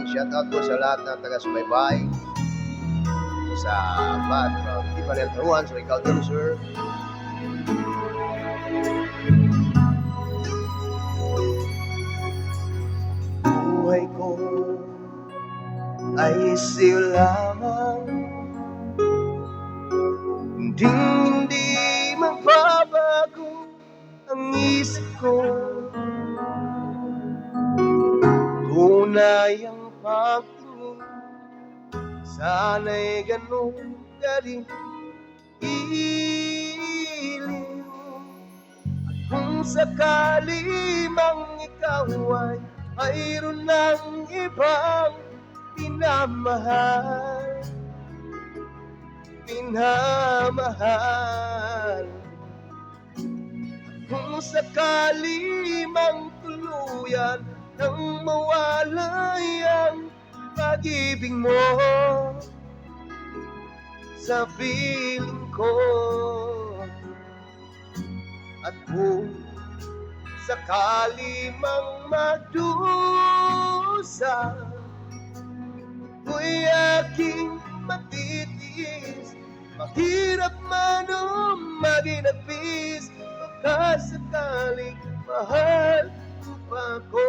shout out po sa lahat ng taga-subaybay sa Bad from Tipanel Taruan, sa Ikaw del Sur. Buhay ko ay sa'yo lamang, hindi magbabago ang isip ko. Tunay ang pagtingin, sana'y ganun ka rin iliw. At kung sakali mang ikaw ay mayroon ng ibang minamahal, kung sakali mang tuluyan nang mawalay ang pag-ibig mo sa piling ko, at kung sakali mang magdusa, ako'y aking matitiis, mahirap man o maginapis, baka sakaling mahal mo pa ako.